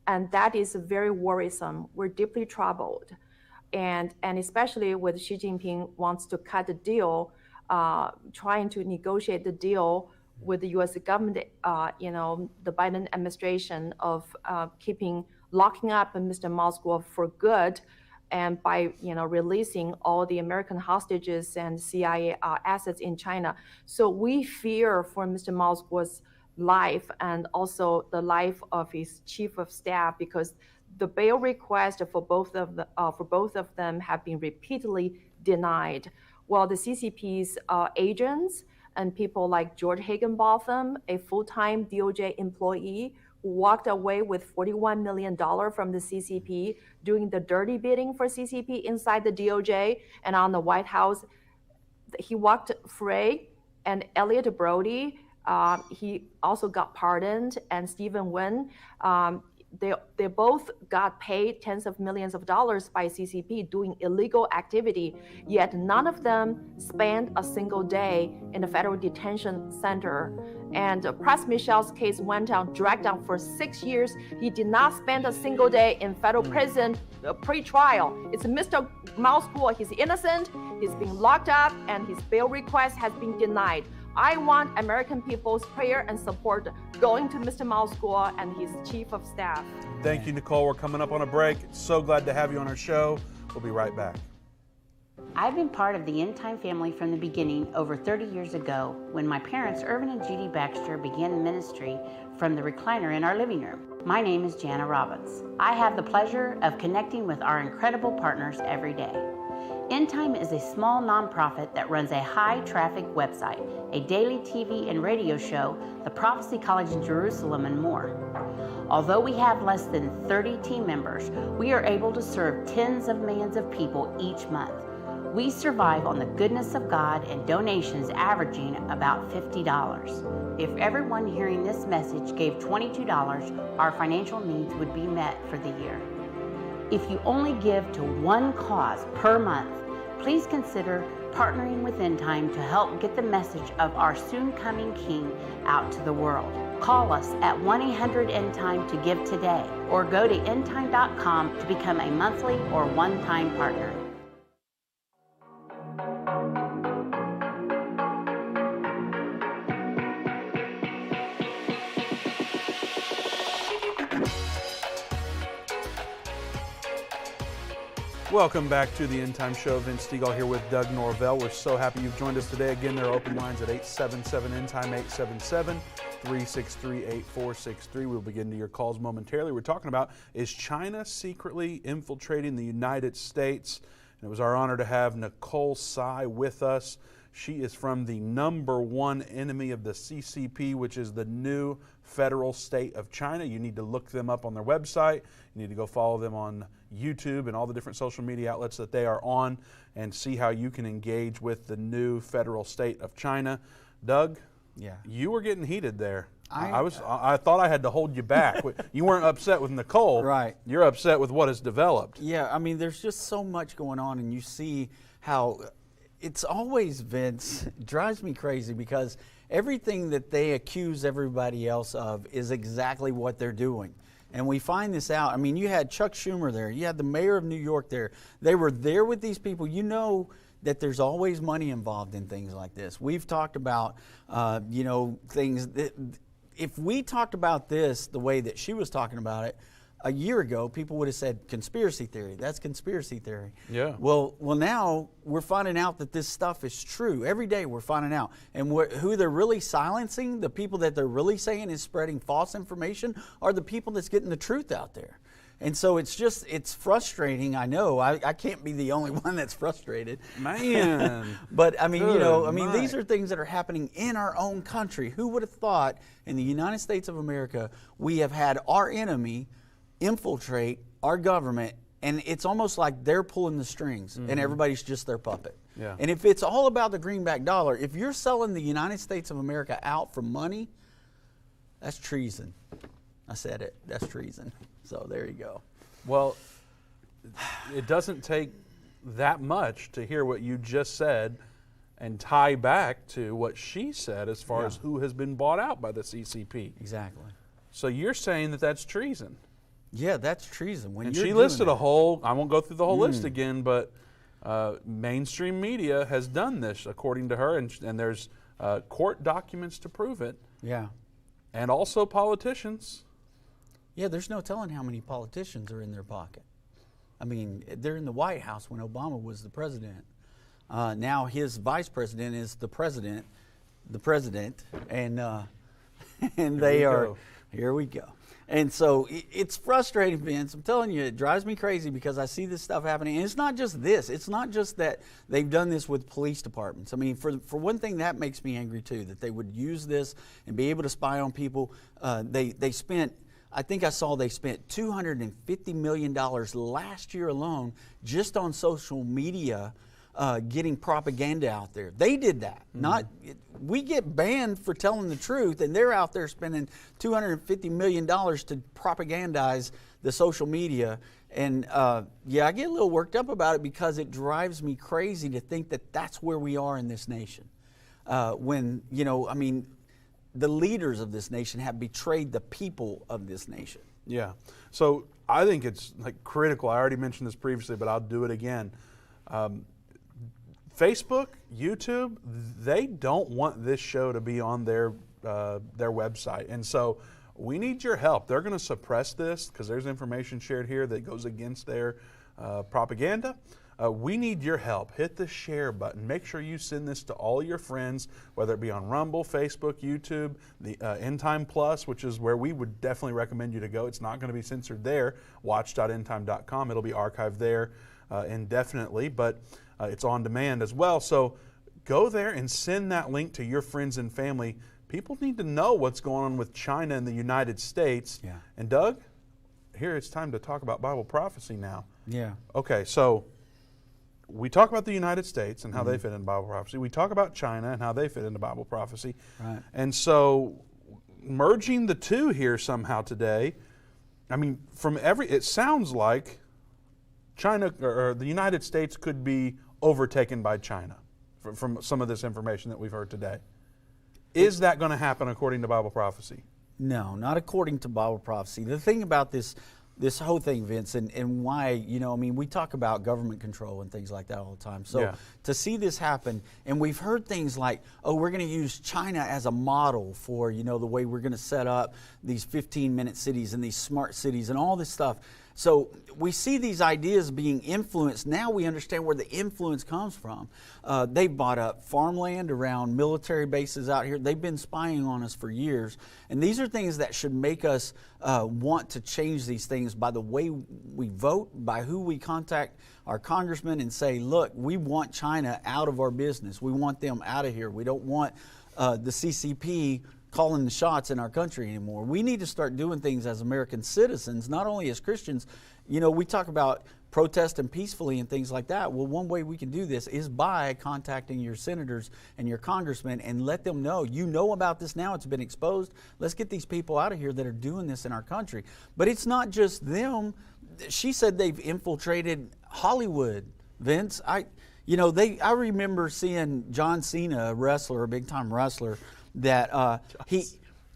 Speaker 15: And that is very worrisome. We're deeply troubled. And especially with Xi Jinping wants to cut the deal, trying to negotiate the deal with the U.S. government, the Biden administration of locking up Mr. Mao Guo for good, and by releasing all the American hostages and CIA assets in China. So we fear for Mr. Mao Guo's life and also the life of his chief of staff, because the bail request for both of them have been repeatedly denied. Well, the CCP's agents and people like George Higginbotham, a full-time DOJ employee who walked away with $41 million from the CCP, doing the dirty bidding for CCP inside the DOJ and on the White House. He walked free, and Elliot Brody, he also got pardoned, and Stephen Wen, they both got paid tens of millions of dollars by CCP doing illegal activity, yet none of them spent a single day in the federal detention center. And Press Michel's case went on, dragged on for 6 years. He did not spend a single day in federal prison pre-trial. It's Mr. Mao Guo. He's innocent. He's been locked up, and his bail request has been denied. I want American people's prayer and support going to Mr. Mao Guo and his chief of staff.
Speaker 1: Thank you, Nicole. We're coming up on a break. So glad to have you on our show. We'll be right back.
Speaker 17: I've been part of the Endtime family from the beginning over 30 years ago when my parents, Irvin and Judy Baxter, began ministry from the recliner in our living room. My name is Jana Robbins. I have the pleasure of connecting with our incredible partners every day. Endtime is a small nonprofit that runs a high-traffic website, a daily TV and radio show, the Prophecy College in Jerusalem, and more. Although we have less than 30 team members, we are able to serve tens of millions of people each month. We survive on the goodness of God and donations averaging about $50. If everyone hearing this message gave $22, our financial needs would be met for the year. If you only give to one cause per month, please consider partnering with Endtime to help get the message of our soon-coming King out to the world. Call us at 1-800-ENDTIME to give today, or go to endtime.com to become a monthly or one-time partner.
Speaker 1: Welcome back to the Endtime Show. Vince Stegall here with Doug Norvell. We're so happy you've joined us today. Again, there are open lines at 877-ENDTIME, 877-363-8463. We'll begin to your calls momentarily. We're talking about, is China secretly infiltrating the United States? And it was our honor to have Nicole Sy with us. She is from the #1 enemy of the CCP, which is the new federal state of China. You need to look them up on their website. You need to go follow them on YouTube and all the different social media outlets that they are on, and see how you can engage with the new federal state of China. Doug,
Speaker 2: Yeah.
Speaker 1: You were getting heated there. I thought I had to hold you back. You weren't upset with Nicole.
Speaker 2: Right.
Speaker 1: You're upset with what has developed.
Speaker 2: Yeah, I mean, there's just so much going on, and you see how it's always, Vince, drives me crazy because everything that they accuse everybody else of is exactly what they're doing. And we find this out. I mean, you had Chuck Schumer there. You had the mayor of New York there. They were there with these people. You know that there's always money involved in things like this. We've talked about, things that if we talked about this the way that she was talking about it a year ago, people would have said conspiracy theory. That's conspiracy theory.
Speaker 1: Yeah.
Speaker 2: Well, now we're finding out that this stuff is true. Every day we're finding out. And who they're really silencing, the people that they're really saying is spreading false information, are the people that's getting the truth out there. And so it's frustrating. I know I can't be the only one that's frustrated,
Speaker 1: man.
Speaker 2: But I mean, these are things that are happening in our own country. Who would have thought in the United States of America we have had our enemy infiltrate our government, and it's almost like they're pulling the strings, and everybody's just their puppet.
Speaker 1: Yeah.
Speaker 2: And if it's all about the greenback dollar, if you're selling the United States of America out for money, that's treason. I said it. That's treason. So there you go.
Speaker 1: Well, it doesn't take that much to hear what you just said and tie back to what she said as far as who has been bought out by the CCP.
Speaker 2: Exactly.
Speaker 1: So you're saying that that's treason.
Speaker 2: Yeah, that's treason.
Speaker 1: And she listed a whole, I won't go through the whole list again, but mainstream media has done this according to her, and there's court documents to prove it.
Speaker 2: Yeah.
Speaker 1: And also politicians.
Speaker 2: Yeah, there's no telling how many politicians are in their pocket. I mean, they're in the White House when Obama was the president. Now his vice president is the president, and they are, here we go. And so it's frustrating, Vince. I'm telling you, it drives me crazy because I see this stuff happening. And it's not just this. It's not just that they've done this with police departments. I mean, for one thing, that makes me angry too, that they would use this and be able to spy on people. They spent, I think I saw they spent $250 million last year alone just on social media getting propaganda out there. They did that. We get banned for telling the truth, and they're out there spending $250 million to propagandize the social media. And I get a little worked up about it because it drives me crazy to think that that's where we are in this nation. When, the leaders of this nation have betrayed the people of this nation.
Speaker 1: Yeah. So I think it's critical. I already mentioned this previously, but I'll do it again. Facebook, YouTube, they don't want this show to be on their website. And so we need your help. They're going to suppress this because there's information shared here that goes against their propaganda. We need your help. Hit the share button. Make sure you send this to all your friends, whether it be on Rumble, Facebook, YouTube, the Endtime Plus, which is where we would definitely recommend you to go. It's not going to be censored there. Watch.endtime.com. It'll be archived there indefinitely, but it's on demand as well. So go there and send that link to your friends and family. People need to know what's going on with China and the United States.
Speaker 2: Yeah.
Speaker 1: And Doug, here it's time to talk about Bible prophecy now.
Speaker 2: Yeah.
Speaker 1: Okay, so we talk about the United States and how they fit into Bible prophecy. We talk about China and how they fit into Bible prophecy.
Speaker 2: Right.
Speaker 1: And so merging the two here somehow today, I mean, it sounds like China or the United States could be overtaken by China from some of this information that we've heard today. Is that going to happen according to Bible prophecy?
Speaker 2: No, not according to Bible prophecy. The thing about this whole thing, Vince, and why, we talk about government control and things like that all the time. So to see this happen, and we've heard things like, we're going to use China as a model for, the way we're going to set up these 15-minute cities and these smart cities and all this stuff. So we see these ideas being influenced. Now we understand where the influence comes from. They bought up farmland around military bases out here. They've been spying on us for years. And these are things that should make us want to change these things by the way we vote, by who we contact our congressmen and say, look, we want China out of our business. We want them out of here. We don't want the CCP calling the shots in our country anymore. We need to start doing things as American citizens, not only as Christians. You know, we talk about protesting peacefully and things like that. Well, one way we can do this is by contacting your senators and your congressmen and let them know, you know about this now, it's been exposed. Let's get these people out of here that are doing this in our country. But it's not just them. She said they've infiltrated Hollywood, Vince. I remember seeing John Cena, a wrestler, a big-time wrestler, that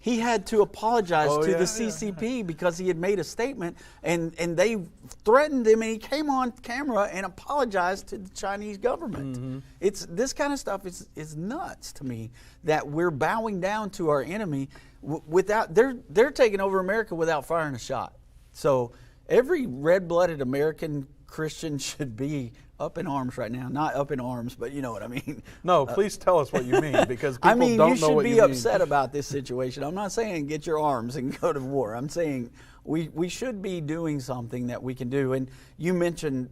Speaker 2: he had to apologize to the CCP because he had made a statement, and they threatened him, and he came on camera and apologized to the Chinese government. Mm-hmm. It's this kind of stuff is nuts to me, that we're bowing down to our enemy without they're taking over America without firing a shot. So every red-blooded American Christian should be up in arms right now. Not up in arms, but you know what I mean.
Speaker 1: No, please tell us what you mean, because people don't know what you mean.
Speaker 2: You should be upset about this situation. I'm not saying get your arms and go to war. I'm saying we should be doing something that we can do. And you mentioned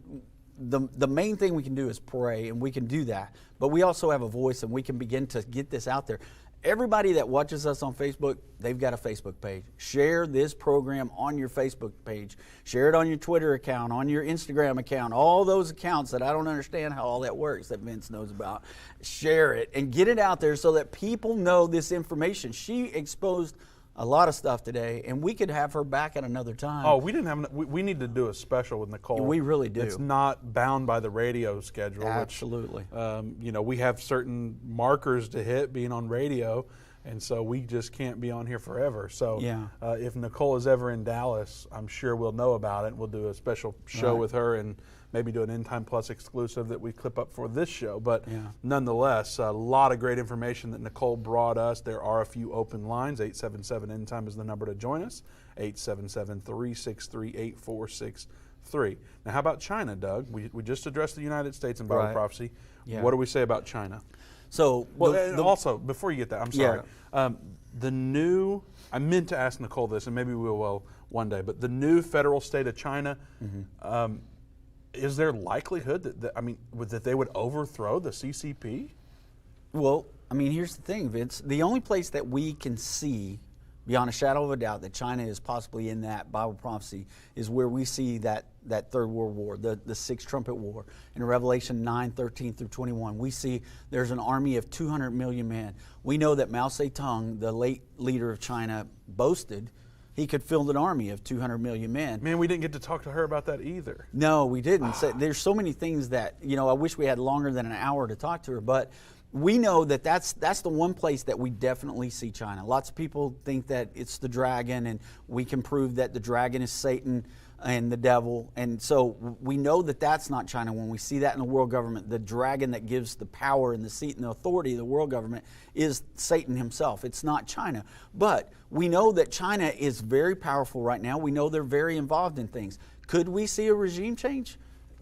Speaker 2: the main thing we can do is pray, and we can do that. But we also have a voice, and we can begin to get this out there. Everybody that watches us on Facebook, they've got a Facebook page. Share this program on your Facebook page. Share it on your Twitter account, on your Instagram account, all those accounts that I don't understand how all that works that Vince knows about. Share it and get it out there so that people know this information. She exposed a lot of stuff today, and we could have her back at another time.
Speaker 1: Oh, we need to do a special with Nicole.
Speaker 2: We really do.
Speaker 1: It's not bound by the radio schedule.
Speaker 2: Absolutely.
Speaker 1: Which, we have certain markers to hit being on radio, and so we just can't be on here forever. So if Nicole is ever in Dallas, I'm sure we'll know about it. We'll do a special show with her, and maybe do an Endtime Plus exclusive that we clip up for this show. But nonetheless, a lot of great information that Nicole brought us. There are a few open lines. 877-ENDTIME is the number to join us. 877-363-8463. Now, how about China, Doug? We just addressed the United States and Bible prophecy. Yeah. What do we say about China?
Speaker 2: So,
Speaker 1: also, before you get that, I'm sorry. I meant to ask Nicole this, and maybe we will one day, but the new federal state of China, is there likelihood that they would overthrow the CCP?
Speaker 2: Well, here's the thing, Vince. The only place that we can see, beyond a shadow of a doubt, that China is possibly in that Bible prophecy is where we see that Third World War, the Sixth Trumpet War. In Revelation 9:13 through 21, we see there's an army of 200 million men. We know that Mao Zedong, the late leader of China, boasted he could field an army of 200 million men.
Speaker 1: Man, we didn't get to talk to her about that either.
Speaker 2: No, we didn't. So there's so many things that, I wish we had longer than an hour to talk to her, but we know that that's the one place that we definitely see China. Lots of people think that it's the dragon, and we can prove that the dragon is Satan and the devil. And so we know that that's not China. When we see that in the world government, the dragon that gives the power and the seat and the authority of the world government is Satan himself. It's not China. But we know that China is very powerful right now. We know they're very involved in things. Could we see a regime change?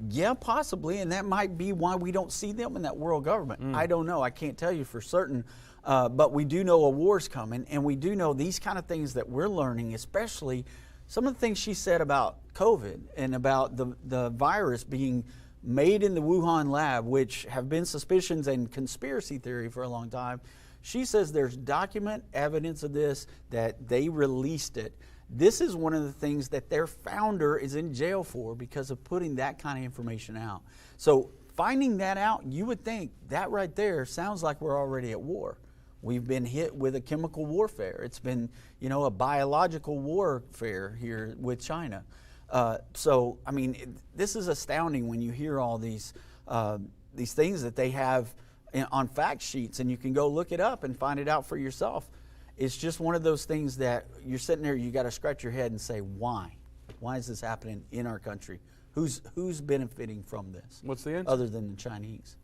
Speaker 2: Yeah, possibly, and that might be why we don't see them in that world government. I don't know. I can't tell you for certain, but we do know a war's coming, and we do know these kind of things that we're learning, especially some of the things she said about COVID and about the virus being made in the Wuhan lab, which have been suspicions and conspiracy theory for a long time. She says there's document evidence of this, that they released it. This is one of the things that their founder is in jail for because of putting that kind of information out. So finding that out, you would think that right there sounds like we're already at war. We've been hit with a chemical warfare. It's been, a biological warfare here with China. So, this is astounding when you hear all these things that they have on fact sheets, and you can go look it up and find it out for yourself. It's just one of those things that you're sitting there, you got to scratch your head and say, why? Why is this happening in our country? Who's benefiting from this?
Speaker 1: What's the answer?
Speaker 2: Other than the Chinese.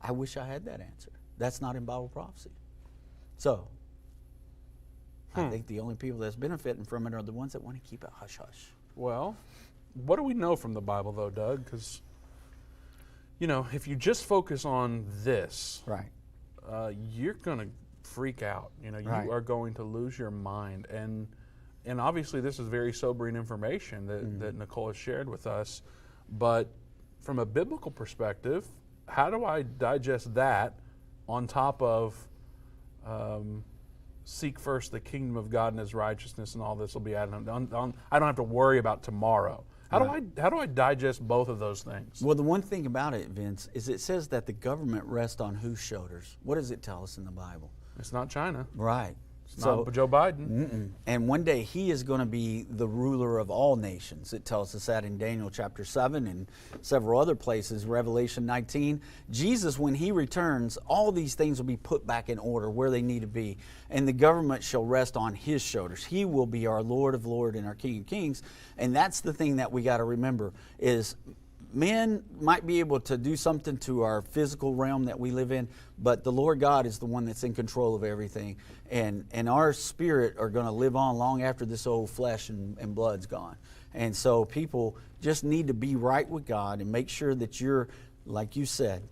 Speaker 2: I wish I had that answer. That's not in Bible prophecy. So, I think the only people that's benefiting from it are the ones that want to keep it hush-hush.
Speaker 1: Well, what do we know from the Bible, though, Doug? Because, if you just focus on this,
Speaker 2: right,
Speaker 1: you're going to freak out. You are going to lose your mind. And obviously, this is very sobering information that Nicole has shared with us. But from a biblical perspective, how do I digest that on top of seek first the kingdom of God and His righteousness, and all this will be added on. I don't have to worry about tomorrow. How do I digest both of those things?
Speaker 2: Well, the one thing about it, Vince, is it says that the government rests on whose shoulders? What does it tell us in the Bible?
Speaker 1: It's not China.
Speaker 2: Right.
Speaker 1: It's not Joe Biden.
Speaker 2: And one day he is going to be the ruler of all nations. It tells us that in Daniel chapter 7 and several other places, Revelation 19. Jesus, when He returns, all these things will be put back in order where they need to be. And the government shall rest on His shoulders. He will be our Lord of Lords and our King of Kings. And that's the thing that we got to remember is men might be able to do something to our physical realm that we live in, but the Lord God is the one that's in control of everything. And our spirit are going to live on long after this old flesh and blood's gone. And so people just need to be right with God and make sure that you're, like you said,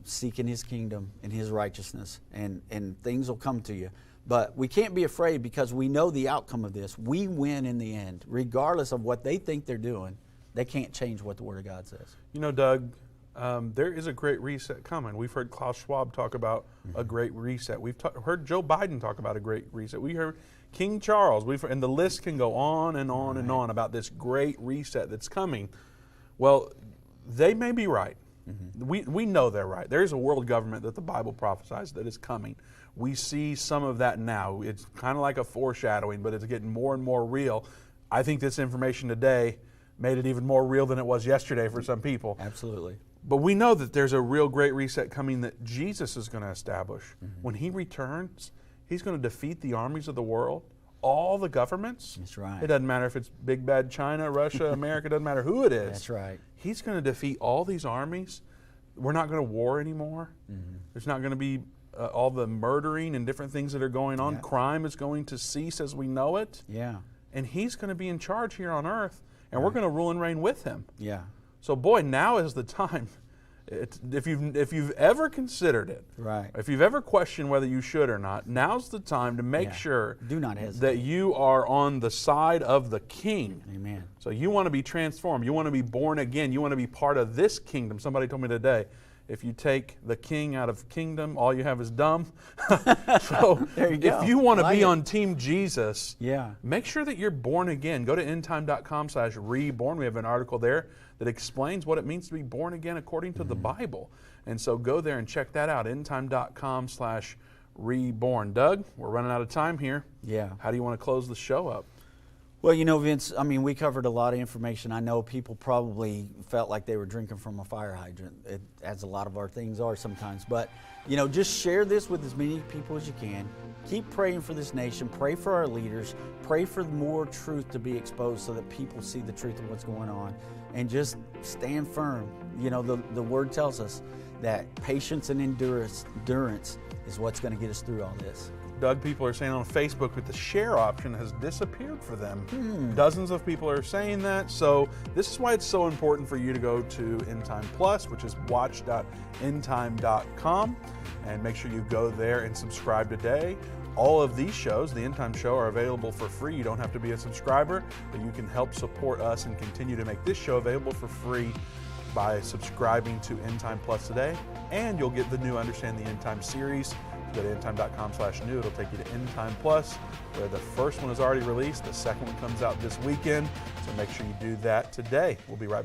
Speaker 2: seeking His kingdom and His righteousness, and things will come to you. But we can't be afraid because we know the outcome of this. We win in the end, regardless of what they think they're doing. They can't change what the Word of God says.
Speaker 1: You know, Doug, there is a great reset coming. We've heard Klaus Schwab talk about a great reset. We've heard Joe Biden talk about a great reset. We heard King Charles. And the list can go on and on and on about this great reset that's coming. Well, they may be right. We know they're right. There is a world government that the Bible prophesies that is coming. We see some of that now. It's kind of like a foreshadowing, but it's getting more and more real. I think this information today made it even more real than it was yesterday for some people.
Speaker 2: Absolutely.
Speaker 1: But we know that there's a real great reset coming that Jesus is going to establish. When He returns, He's going to defeat the armies of the world, all the governments.
Speaker 2: That's right.
Speaker 1: It doesn't matter if it's big bad China, Russia, America, it doesn't matter who it is.
Speaker 2: That's right.
Speaker 1: He's going to defeat all these armies. We're not going to war anymore. There's not going to be all the murdering and different things that are going on.
Speaker 2: Yeah.
Speaker 1: Crime is going to cease as we know it.
Speaker 2: Yeah.
Speaker 1: And He's going to be in charge here on earth. And we're going to rule and reign with Him.
Speaker 2: Yeah.
Speaker 1: So, boy, now is the time. If you've ever considered it,
Speaker 2: right?
Speaker 1: If you've ever questioned whether you should or not, now's the time to make sure
Speaker 2: Do not hesitate.
Speaker 1: that you are on the side of the King.
Speaker 2: Amen.
Speaker 1: So you want to be transformed. You want to be born again. You want to be part of this kingdom. Somebody told me today, if you take the king out of kingdom, all you have is dumb. So
Speaker 2: there you go.
Speaker 1: If you want to be on Team Jesus,
Speaker 2: yeah,
Speaker 1: make sure that you're born again. Go to endtime.com/reborn. We have an article there that explains what it means to be born again according to the Bible. And so go there and check that out, endtime.com/reborn. Doug, we're running out of time here.
Speaker 2: Yeah.
Speaker 1: How do you want to close the show up?
Speaker 2: Well, you know, Vince, I mean, we covered a lot of information. I know people probably felt like they were drinking from a fire hydrant, as a lot of our things are sometimes. But, you know, just share this with as many people as you can. Keep praying for this nation. Pray for our leaders. Pray for more truth to be exposed so that people see the truth of what's going on. And just stand firm. You know, the Word tells us that patience and endurance is what's going to get us through all this.
Speaker 1: Doug, people are saying on Facebook that the share option has disappeared for them. Dozens of people are saying that. So this is why it's so important for you to go to Endtime Plus, which is watch.endtime.com, and make sure you go there and subscribe today. All of these shows, the Endtime Show, are available for free. You don't have to be a subscriber, but you can help support us and continue to make this show available for free by subscribing to Endtime Plus today. And you'll get the new Understand the End Time series. Go to endtime.com/new. It'll take you to Endtime Plus, where the first one is already released. The second one comes out this weekend. So make sure you do that today. We'll be right back.